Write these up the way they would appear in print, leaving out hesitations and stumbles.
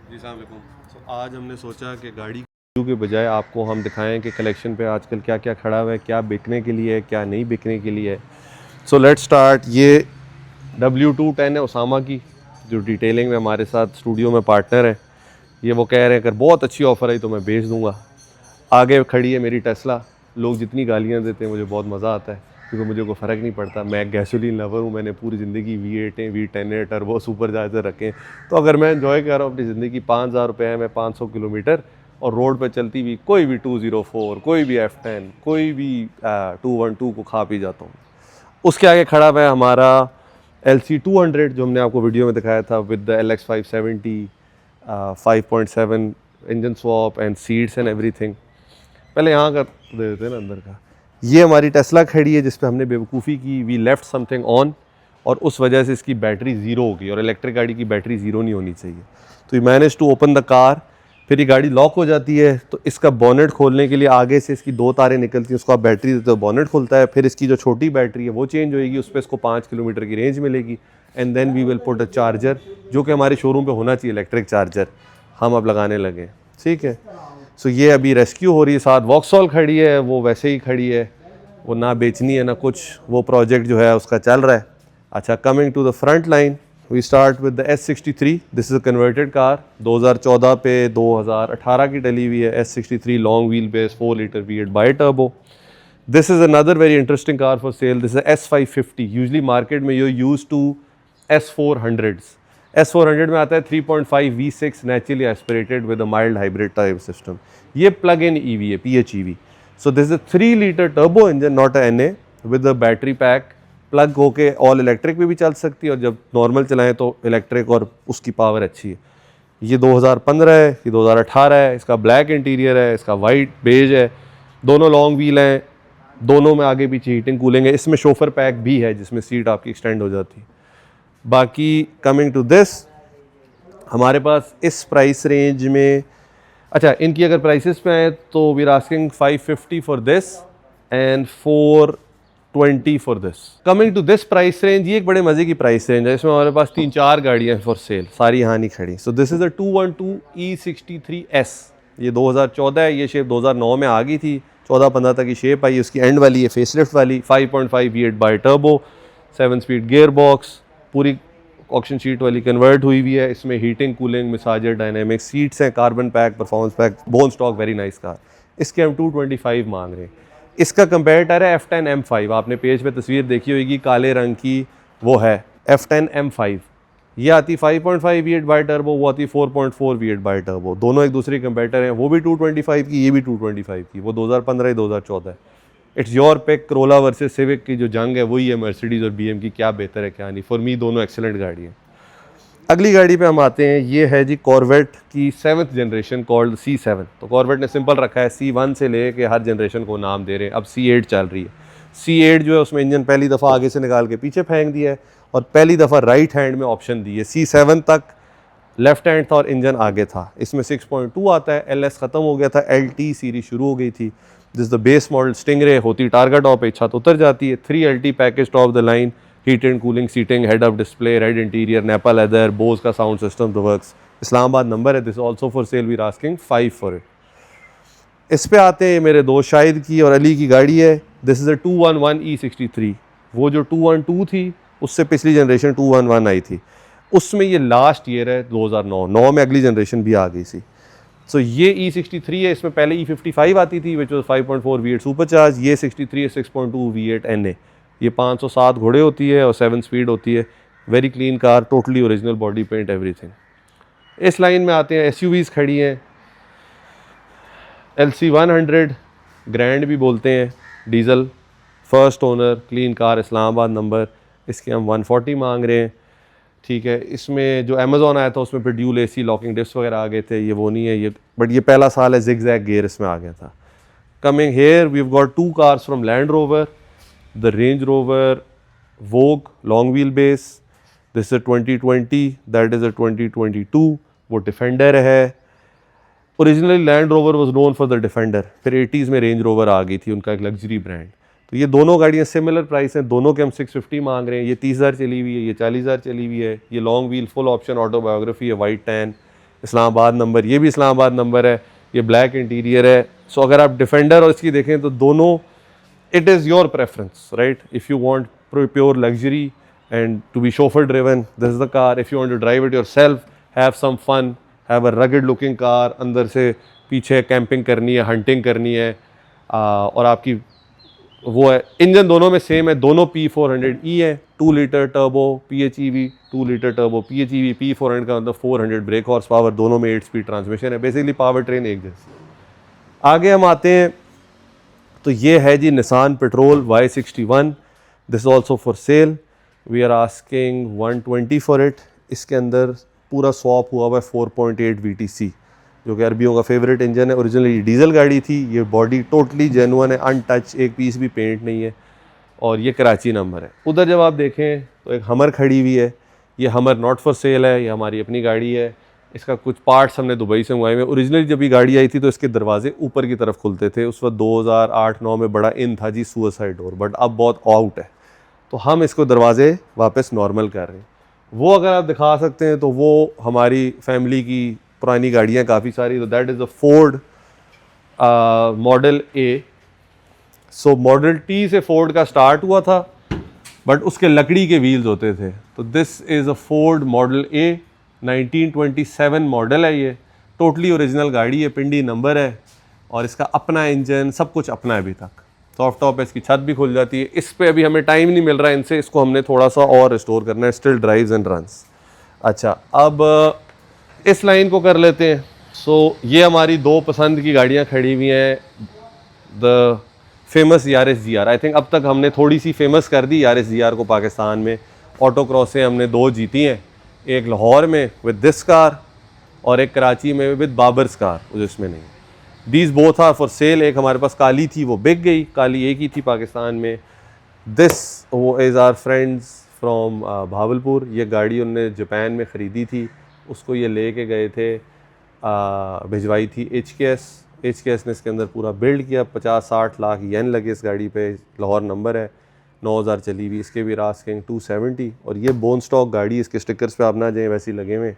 जी अस्सलाम वालेकुम। तो आज हमने सोचा कि गाड़ी के बजाय आपको हम दिखाएं कि कलेक्शन पे आजकल क्या क्या खड़ा हुआ है, क्या बिकने के लिए है, क्या नहीं बिकने के लिए है। So let's start. ये W210 है उसामा की, जो डिटेलिंग में हमारे साथ स्टूडियो में पार्टनर है। ये वो कह रहे हैं अगर बहुत अच्छी ऑफ़र आई तो मैं बेच दूंगा। आगे खड़ी है मेरी टेस्ला। लोग जितनी गालियाँ देते हैं मुझे बहुत मज़ा आता है, क्योंकि मुझे कोई फ़र्क नहीं पड़ता। मैं गैसोलीन लवर हूँ, मैंने पूरी ज़िंदगी V8 है, V10 है, टर्बो सुपर चार्जर रखे हैं। तो अगर मैं एंजॉय कर रहा हूँ अपनी ज़िंदगी, 5,000 रुपये है, मैं 500 किलोमीटर और रोड पे चलती हुई कोई भी 204, कोई भी F10, कोई भी 212 को खा पी जाता हूँ। उसके आगे खड़ा हुआ है हमारा LC200, जो हमने आपको वीडियो में दिखाया था, with the LX570 5.7 engine swap and seats and everything. पहले यहाँ का दे देते हैं ना अंदर का। ये हमारी टेस्ला खड़ी है जिस पे हमने बेवकूफ़ी की, वी लेफ्ट समथिंग ऑन, और उस वजह से इसकी बैटरी ज़ीरो हो गई। और इलेक्ट्रिक गाड़ी की बैटरी ज़ीरो नहीं होनी चाहिए। तो we manage to open the car. फिर ये गाड़ी लॉक हो जाती है, तो इसका बॉनेट खोलने के लिए आगे से इसकी 2 तारें निकलती हैं, उसको आप बैटरी देते हो, बॉनेट खुलता है। फिर इसकी जो छोटी बैटरी है वो चेंज होएगी, उस पर इसको 5 किलोमीटर की रेंज मिलेगी। And then we will put a charger, जो कि हमारे शोरूम पे होना चाहिए, इलेक्ट्रिक चार्जर, हम अब लगाने लगे। ठीक है। सो ये अभी रेस्क्यू हो रही है। साथ वॉक्सॉल खड़ी है, वो वैसे ही खड़ी है, वो ना बेचनी है ना कुछ, वो प्रोजेक्ट जो है उसका चल रहा है। अच्छा, coming to the front line, we start with the S63। This is a converted car, 2014 पे 2018 की डली हुई है। S63 long wheel base 4 litre V8 bi turbo. This is another very interesting car for sale. This is S550। Usually market में you use to S400s। S400 में आता है 3.5 V6 naturally aspirated with a mild hybrid type system. ये plug इन EV है, PHEV। So this is 3 litre turbo engine, not a NA, with a battery pack. Plug होके all electric में भी चल सकती है, और जब नॉर्मल चलाएं तो इलेक्ट्रिक, और उसकी पावर अच्छी है। ये 2015 है, ये 2018 है। इसका ब्लैक इंटीरियर है, इसका वाइट बेज है। दोनों लॉन्ग व्हील हैं, दोनों में आगे पीछे हीटिंग कूलिंग है। इसमें शोफर पैक भी है जिसमें सीट आपकी एक्सटेंड हो जाती है। बाकी कमिंग टू दिस, हमारे पास इस प्राइस रेंज में, अच्छा इनकी अगर प्राइसेस पे आए तो we are asking 550 for this and 420 for this. Coming to this price range, ये एक बड़े मज़े की प्राइस रेंज है। इसमें हमारे पास 3-4 गाड़ियाँ हैं फॉर सेल, सारी यहाँ नहीं खड़ी। सो दिस इज़ अ 212 E63S। ये 2014 है, ये शेप 2009 में आ गई थी, 14-15 तक की शेप आई। उसकी एंड वाली है फेसलिफ्ट वाली, 5.5 V8 bi turbo, 7 speed gear box, पूरी ऑक्शन शीट वाली कन्वर्ट हुई हुई है। इसमें हीटिंग कूलिंग मिसाजर डायनेमिक सीट्स हैं, carbon pack, performance pack, bone stock, very nice car. इसके हम 225 मांग रहे हैं। इसका कंपेरेटर है F10 M5। आपने पेज पे तस्वीर देखी होगी, काले रंग की, वो है F10 M5। ये आती 5.5 V8 बाई टर्बो, वो आती 4.4 V8 बाई टर्बो। दोनों एक दूसरे कंपेरेटर हैं, वो भी 225 की, ये भी 225 की। वो 2015 2014 है। It's your pick. Corolla versus Civic की जो जंग है वही है, मर्सिडीज़ और BM की, क्या बेहतर है क्या नहीं। फॉर मी दोनों एक्सेलेंट गाड़ी है। अगली गाड़ी पे हम आते हैं, ये है जी कॉर्वेट की 7th जनरेशन, कॉल्ड C7। तो कॉर्वेट ने सिंपल रखा है, C1 से ले के हर जनरेशन को नाम दे रहे हैं। अब C8 चल रही है। C8 जो है उसमें इंजन पहली दफ़ा आगे से निकाल के पीछे फेंक दिया है, और पहली दफ़ा राइट हैंड में ऑप्शन दी है। C7 तक लेफ्ट हैंड था और इंजन आगे था। इसमें 6.2 आता है, LS ख़त्म हो गया था, LT सीरीज शुरू हो गई थी। This the base model stingray होती, टारगा टॉप पे छत उतर जाती है। 3 LT package, top the line, heat and cooling seating, head up display, red interior, nappa leather, Bose का sound system, the works. Islamabad number है। This also for sale, we are asking 5 for it. इस पे आते हैं, मेरे दोस्त शाहिद की और अली की गाड़ी है। This is a 211 E63। वो जो 212 थी, उससे पिछली जनरेशन 211 आई थी, उसमें ये लास्ट ईयर है 2009 में अगली जनरेशन भी आ गई थी। सो ये E63 है। इसमें पहले E55 आती थी, विच वॉज 5.4 V8 सुपरचार्ज। ये 63 है, 6.2 V8 NA। ये 507 घोड़े होती है और 7 स्पीड होती है। Very clean car, totally original body paint, everything. इस लाइन में आते हैं, SUVs खड़ी हैं। LC100 ग्रैंड भी बोलते हैं, diesel, first owner, clean car, Islamabad number. इसके हम 140 मांग रहे हैं। ठीक है। इसमें जो अमेज़ॉन आया था उसमें फिर ड्यूल AC लॉकिंग डिस्क वगैरह आ गए थे, ये वो नहीं है ये, बट ये पहला साल है, जिग जैग गियर इसमें आ गया था। Coming here, we have got 2 cars from Land Rover, the Range Rover Vogue long wheel base. This is 2020, that is a 2022। वो डिफेंडर है। Originally Land Rover was known for the Defender, फिर 80s में range rover आ गई थी, उनका एक luxury brand. तो ये दोनों गाड़ियाँ सिमिलर प्राइस हैं, दोनों के हम 650 मांग रहे हैं। ये 30,000 चली हुई है, ये 40,000 चली हुई है। ये long wheel full option autobiography है, वाइट टैन। इस्लामाबाद नंबर, ये भी इस्लामाबाद नंबर है, ये ब्लैक इंटीरियर है। सो अगर आप डिफेंडर और इसकी देखें तो दोनों, it is your preference, right? If you want pure luxury and to be chauffeur driven, this is the car. If you want to drive it yourself, have some fun, have a rugged looking car, अंदर से पीछे camping करनी है, hunting करनी है, और आपकी वो है। इंजन दोनों में सेम है, दोनों P400E है, 2 litre turbo PHEV, 2 litre turbo PHEV, P400 का मतलब 400 ब्रेक हॉर्स पावर, दोनों में 8 स्पीड ट्रांसमिशन है। बेसिकली पावर ट्रेन एक जैसी। आगे हम आते हैं तो ये है जी Nissan Patrol Y61, this is also for sale, we are asking 120 for it. इसके अंदर पूरा स्वॉप हुआ हुआ है 4.8 VTC, जो कि अरबियों का फेवरेट इंजन है। ओरिजिनली डीजल गाड़ी थी, ये बॉडी टोटली जेन्युइन है, अनटच, एक पीस भी पेंट नहीं है, और ये कराची नंबर है। उधर जब आप देखें तो एक हमर खड़ी हुई है, ये हमर नॉट फॉर सेल है, ये हमारी अपनी गाड़ी है। इसका कुछ पार्ट्स हमने दुबई से मंगवाए हुए। ओरिजिनली जब ये गाड़ी आई थी तो इसके दरवाजे ऊपर की तरफ खुलते थे, उस वक्त 2008-9 में बड़ा इन था जी सुसाइड डोर, बट अब बहुत आउट है, तो हम इसको दरवाजे वापस नॉर्मल कर रहे हैं। वो अगर आप दिखा सकते हैं तो वो हमारी फैमिली की पुरानी गाड़ियाँ काफ़ी सारी, तो that is a Ford model A. So model T से फोर्ड का स्टार्ट हुआ था, बट उसके लकड़ी के व्हील्स होते थे। तो this is a Ford model A, 1927 model है ये, टोटली ओरिजिनल गाड़ी है, पिंडी नंबर है, और इसका अपना इंजन, सब कुछ अपना है अभी तक। सॉफ्ट टॉप है, इसकी छत भी खुल जाती है। इस पे अभी हमें टाइम नहीं मिल रहा है इनसे, इसको हमने थोड़ा सा और रिस्टोर करना है, स्टिल ड्राइव्स एंड रन्स। अच्छा, अब इस लाइन को कर लेते हैं। सो ये हमारी दो पसंद की गाड़ियाँ खड़ी हुई हैं, the famous Yaris GR। I think अब तक हमने थोड़ी सी फेमस कर दी यारिस GR को पाकिस्तान में। ऑटो क्रॉस से हमने 2 जीती हैं, एक लाहौर में विद दिस कार और एक कराची में विद बाबर्स कार, जो इसमें नहीं। These both are for sale. एक हमारे पास काली थी, वो बिक गई, काली एक ही थी पाकिस्तान में। दिस वो is our friends from Bahawalpur. ये गाड़ी उनने जापान में ख़रीदी थी, उसको ये ले के गए थे, भिजवाई थी HKS ने इसके अंदर पूरा बिल्ड किया। 50-60 लाख येन लगे इस गाड़ी पे, लाहौर नंबर है, 9000 चली हुई। इसके भी रास्किंग 270, और ये बोन स्टॉक गाड़ी, इसके स्टिकर्स पे आप ना जाएँ, वैसे ही लगे हुए।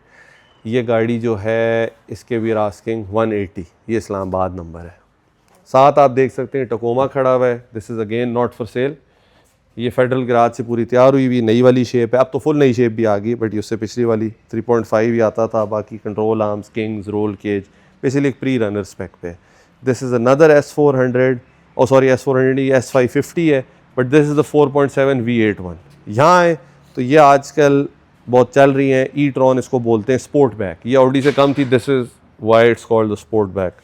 ये गाड़ी जो है इसके भी रास्किंग 180, ये इस्लामाबाद नंबर है। साथ आप देख सकते हैं टकोमा खड़ा हुआ है, this is again not for cell. ये फेडरल गराज से पूरी तैयार हुई हुई नई वाली शेप है, अब तो फुल नई शेप भी आ गई, बट ये उससे पिछली वाली 3.5 ही आता था। बाकी control arms, kings, roll cage, basically एक प्री रनर स्पेक पे। दिस इज़ अनदर S400, और सॉरी S400 S550 है, but this is the 4.7 V81। यहाँ आए तो ये आजकल बहुत चल रही हैं, ई-ट्रॉन इसको बोलते हैं, स्पोर्ट बैक। ये ऑडी से कम थी, this is why it's called the sportback.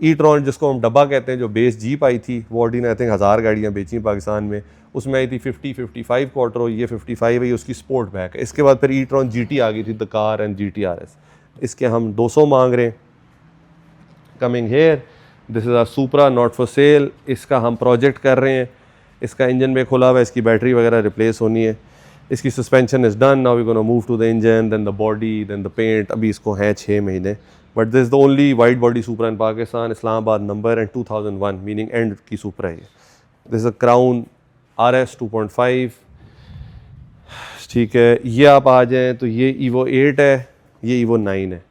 E-tron जिसको हम डब्बा कहते हैं, जो बेस जीप आई थी, वो ऑडी ने आई थिंक 1000 गाड़ियाँ बेची पाकिस्तान में, उसमें आई थी 50-55 क्वार्टरो, ये 55 है, ये उसकी स्पोर्ट बैक है। इसके बाद फिर ई-ट्रॉन GT आ गई थी, the car and GT RS। इसके हम 200 मांग रहे हैं। Coming here, this is our Supra not for sale. इसका हम प्रोजेक्ट कर रहे हैं, इसका इंजन में खुला हुआ है, इसकी बैटरी वगैरह रिप्लेस होनी है, इसकी suspension is done. Now we gonna move to the engine, then the body, then the paint. अभी इसको हैं 6 महीने, but this is the only wide body Supra in Pakistan, Islamabad number and 2001, meaning and की Supra है। This is a crown RS 2.5, ठीक है। ये आप आ जाएँ तो ये EVO 8 है, ये EVO 9 है।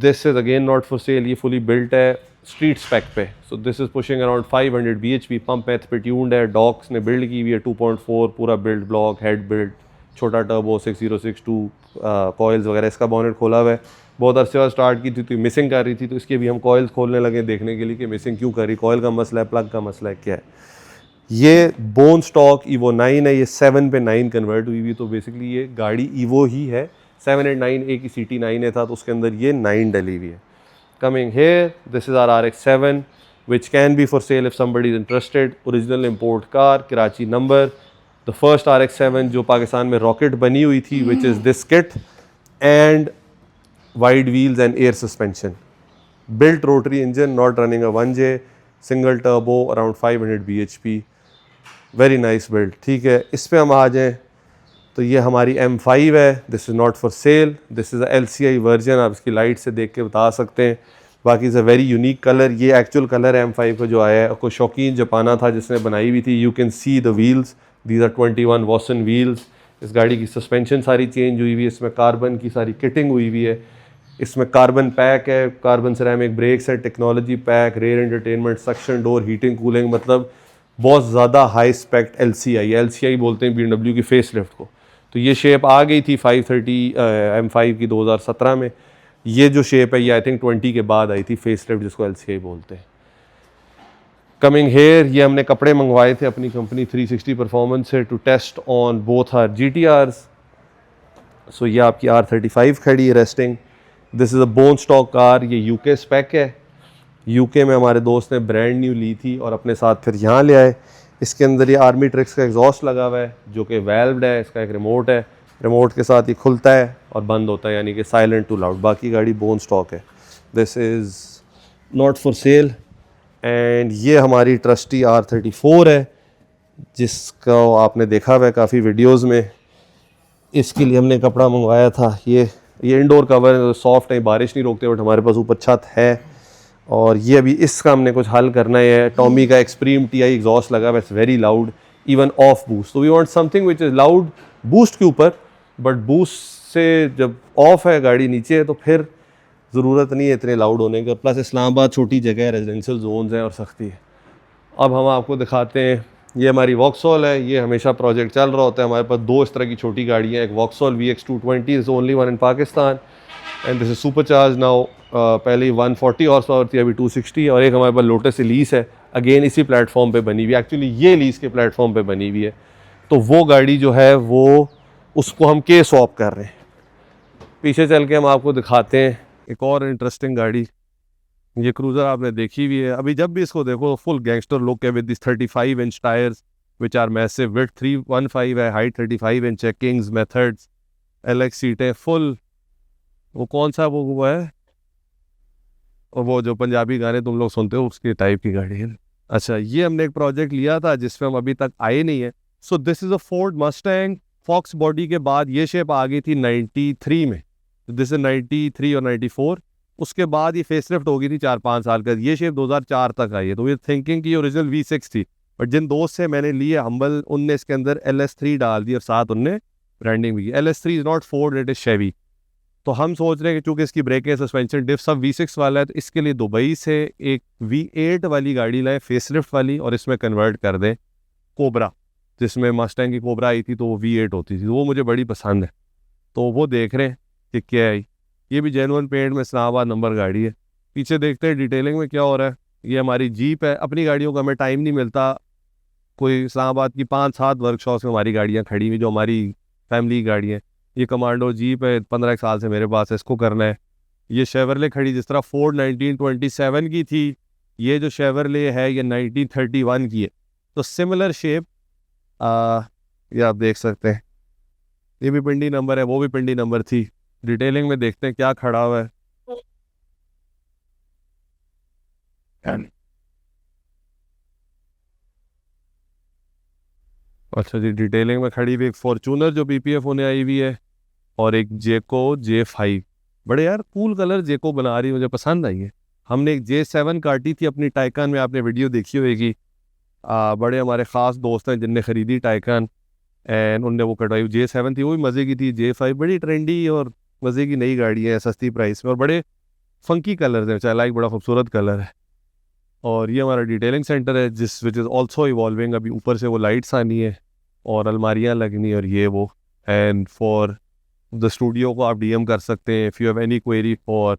This is again not for cell, ये फुली बिल्ट है स्ट्रीट स्पेक पे। सो this is pushing around 500 bhp, pump एथ पे ट्यून्ड है, डॉक्स ने बिल्ड की हुई है, 2.4 पूरा बिल्ड ब्लॉक, हेड बिल्ड, छोटा टर्बो 6062 कॉइल्स वगैरह। इसका बॉनेट खोला हुआ है, बहुत अरसे बाद स्टार्ट की थी तो मिसिंग कर रही थी, तो इसके भी हम कॉइल्स खोलने लगे देखने के लिए कि मिसिंग क्यों कर रही, कॉइल का मसला है, प्लग का मसला है, क्या है। ये बोन स्टॉक EVO 9 है, ये 7 पे 9 कन्वर्ट हुई हुई, तो बेसिकली ये गाड़ी EVO ही है। 789 एक ही CT9 है था, तो उसके अंदर ये 9 डली हुई है। Coming here, this is our RX-7, which can be for sale if somebody is interested. Original import car, Karachi number. The first RX-7 जो पाकिस्तान में रॉकेट बनी हुई थी, which is this kit, and wide wheels and air suspension. Built rotary engine, not running a 1J, single turbo, around 500 bhp. Very nice build, ठीक है। इस पे हम आ जाएँ तो ये हमारी M5 है, this is not for sale, this is LCI version, आप इसकी लाइट से देख के बता सकते हैं। बाकी is a very unique colour, ये एक्चुअल कलर है M5 का जो आया है, कोई शौकीन जापाना था जिसने बनाई हुई थी। You can see the wheels, these are 21 Vossen wheels. इस गाड़ी की सस्पेंशन सारी चेंज हुई हुई है, इसमें कार्बन की सारी किटिंग हुई हुई है। इसमें कार्बन पैक है, कार्बन सिरेमिक ब्रेक्स है, technology pack, rear entertainment, suction door, heating cooling, मतलब बहुत ज़्यादा हाई स्पेक्ट LCI बोलते हैं BMW की फेस लिफ्ट को। तो ये शेप आ गई थी 530 M5 की 2017 में। ये जो शेप है ये आई थिंक 20 के बाद आई थी फेस लिफ्ट, जिसको LCI बोलते हैं। कमिंग हेयर, ये हमने कपड़े मंगवाए थे अपनी कंपनी 360 परफॉर्मेंस से to test on both our GTRs। सो ये आपकी R35 खड़ी है resting. This is a bone stock car, ये UK स्पेक है। UK में हमारे दोस्त ने ब्रांड न्यू ली थी और अपने साथ फिर यहाँ ले आए। इसके अंदर ये आर्मी ट्रिक्स का एग्जॉस्ट लगा हुआ है जो कि वेल्व्ड है, इसका एक रिमोट है, रिमोट के साथ ये खुलता है और बंद होता है, यानी कि साइलेंट टू लाउड। बाकी गाड़ी बोन स्टॉक है। This is not for sale. And ये हमारी ट्रस्टी R34 है जिसका आपने देखा हुआ है काफ़ी वीडियोस में। इसके लिए हमने कपड़ा मंगवाया था। ये इंडोर कवर सॉफ्ट है, बारिश नहीं रोकते, बट हमारे पास ऊपर छत है। और ये अभी इसका हमने कुछ हल करना है। टॉमी का एक्सट्रीम TI एग्जॉस्ट लगा हुआ है, it's very loud even off boost. तो we want something which is loud boost के ऊपर, बट बूस्ट से जब ऑफ है गाड़ी नीचे है तो फिर ज़रूरत नहीं है इतने लाउड होने का। प्लस इस्लामाबाद छोटी जगह है, रेजिडेंशियल जोन्स हैं और सख्ती है। अब हम आपको दिखाते हैं, ये हमारी वॉक्सॉल है। ये हमेशा प्रोजेक्ट चल रहा होता है हमारे पास। दो इस तरह की छोटी गाड़ियाँ, एक वॉक्सॉल VX 220 is only one in Pakistan and this is super charge now. पहले 140 हॉर्स पावर थी, अभी 260। और एक हमारे पास लोटस एलीस है, अगेन इसी प्लेटफॉर्म पे बनी हुई है। एक्चुअली ये एलीस के प्लेटफॉर्म पे बनी हुई है। तो वो गाड़ी जो है वो उसको हम के स्वैप कर रहे हैं। पीछे चल के हम आपको दिखाते हैं एक और इंटरेस्टिंग गाड़ी। ये क्रूज़र आपने देखी हुई है, अभी जब भी इसको देखो फुल गैंगस्टर लुक है with this 35 inch tyres which are massive, width 315 है, हाइट 35 इंच है, किंग्स मेथड्स, LX सीटें फुल। वो कौन सा वो है, और वो जो पंजाबी गाने तुम लोग सुनते हो उसके टाइप की गाड़ी है। अच्छा, ये हमने एक प्रोजेक्ट लिया था जिसमें हम अभी तक आए नहीं है। So this is a Ford Mustang. Fox body के बाद ये शेप आ गई थी 93 में। दिस इज 93 और 94। उसके बाद ये फेसलिफ्ट हो गई थी 4-5 साल का। ये शेप 2004 तक आई है। तो ये थिंकिंग की ओरिजिनल V6 थी, बट जिन दोस्त से मैंने लिए हम्बल, उनने इसके अंदर LS3 डाल दी और साथ उनने ब्रांडिंग भी की। LS3 is not Ford, it is Chevy. तो हम सोच रहे हैं कि चूँकि इसकी ब्रेकें, सस्पेंशन, डिफ सब V6 वाला है, तो इसके लिए दुबई से एक V8 वाली गाड़ी लाएँ फेसलिफ्ट वाली और इसमें कन्वर्ट कर दें कोबरा। जिसमें मस्टैंग की कोबरा आई थी तो वो V8 होती थी, वो मुझे बड़ी पसंद है। तो वो देख रहे हैं कि क्या है। ये भी जेनुअन पेंट में इस्लामाबाद नंबर गाड़ी है। पीछे देखते हैं डिटेलिंग में क्या हो रहा है। ये हमारी जीप है। अपनी गाड़ियों का हमें टाइम नहीं मिलता, कोई इस्लामाबाद की 5-7 वर्कशॉप्स में हमारी गाड़ियाँ खड़ी हुई जो हमारी फैमिली गाड़ी हैं। ये कमांडो जीप है, 15 साल से मेरे पास है, इसको करना है। ये शेवरले खड़ी जिस तरह फोर्ड 1927 की थी, ये जो शेवरले है ये 1931 की है। तो सिमिलर शेप ये आप देख सकते हैं। ये भी पिंडी नंबर है, वो भी पिंडी नंबर थी। डिटेलिंग में देखते हैं क्या खड़ा हुआ है। अच्छा जी, डिटेलिंग में खड़ी हुई एक फॉर्चूनर जो PPF होने आई हुई है और एक जेको J5। बड़े यार कूल कलर जेको बना रही, मुझे पसंद आई है। हमने एक J7 काटी थी अपनी टाइकन में, आपने वीडियो देखी होगी। बड़े हमारे ख़ास दोस्त हैं जिनने ख़रीदी टाइकन एंड उनने वो कटवाई। J7 थी, वो भी मज़े की थी। J5 बड़ी ट्रेंडी और मज़े की नई गाड़ी है, सस्ती प्राइस में, और बड़े फंकी कलर हैं, चाहे लाइक बड़ा खूबसूरत कलर है। और ये हमारा डिटेलिंग सेंटर है जिस विच इज़ ऑल्सो इवॉल्विंग। अभी ऊपर से वो लाइट्स आनी है और अलमारियाँ लगनी और ये वो। एंड फॉर द स्टूडियो को आप DM कर सकते हैं if you have any query for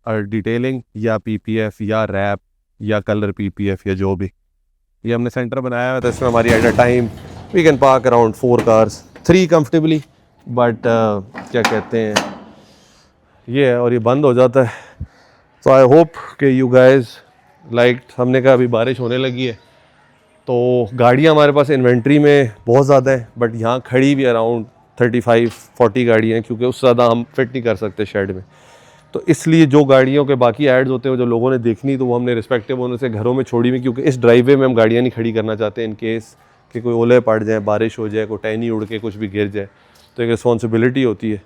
detailing या PPF या रैप या कलर PPF या जो भी। ये हमने सेंटर बनाया हुआ था, इसमें हमारी at a time we can park around 4 cars, 3 comfortably, but क्या कहते हैं ये है, और ये बंद हो जाता है। तो आई होप कि यू गाइज लाइक। हमने कहा अभी बारिश होने लगी है तो गाड़ियाँ हमारे पास इन्वेंट्री में बहुत ज़्यादा है, बट यहाँ खड़ी भी अराउंड 35-40 गाड़ियाँ हैं, क्योंकि उससे ज़्यादा हम फिट नहीं कर सकते शेड में। तो इसलिए जो गाड़ियों के बाकी एड्स होते हैं जो लोगों ने देखनी, तो वो हमने रिस्पेक्टिव होने से घरों में छोड़ी हुई, क्योंकि इस ड्राइववे में हम गाड़ियाँ नहीं खड़ी करना चाहते इन केस कि कोई ओले पड़ जाए, बारिश हो जाए, कोई टहनी उड़ के कुछ भी गिर जाए, तो एक रिस्पॉन्सिबिलिटी होती है।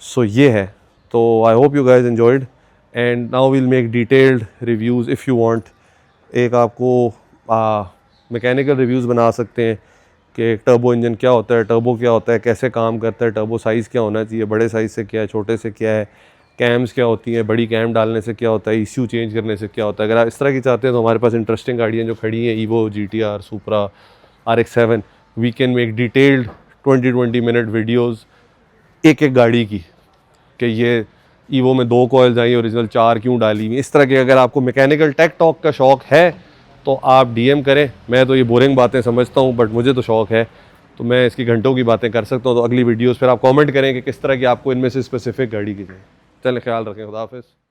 सो ये है। तो I hope you guys enjoyed and now will make detailed reviews if you want. एक आपको मैकेनिकल रिव्यूज़ बना सकते हैं कि टर्बो इंजन क्या होता है, टर्बो क्या होता है, कैसे काम करता है, टर्बो साइज़ क्या होना चाहिए, बड़े साइज़ से क्या है, छोटे से क्या है, कैम्स क्या होती हैं, बड़ी कैम डालने से क्या होता है, ECU चेंज करने से क्या होता है। अगर आप इस तरह की चाहते हैं तो हमारे पास इंटरेस्टिंग गाड़ियाँ जो खड़ी हैं, EVO, GTR, Supra, RX-7, we can make detailed 20 minute videos एक एक गाड़ी की, कि ये EVO में 2 कॉइल्स आई, ओरिजिनल 4 क्यों डाली हुई। इस तरह के अगर आपको मैकेनिकल टेक टॉक का शौक़ है तो आप DM करें। मैं तो ये बोरिंग बातें समझता हूँ, बट मुझे तो शौक़ है, तो मैं इसकी घंटों की बातें कर सकता हूँ। तो अगली वीडियोज़ फिर आप कमेंट करें कि किस तरह की आपको इनमें से स्पेसिफिक गाड़ी की चाहिए। चलें, ख्याल रखें, खुदा हाफ़िज़।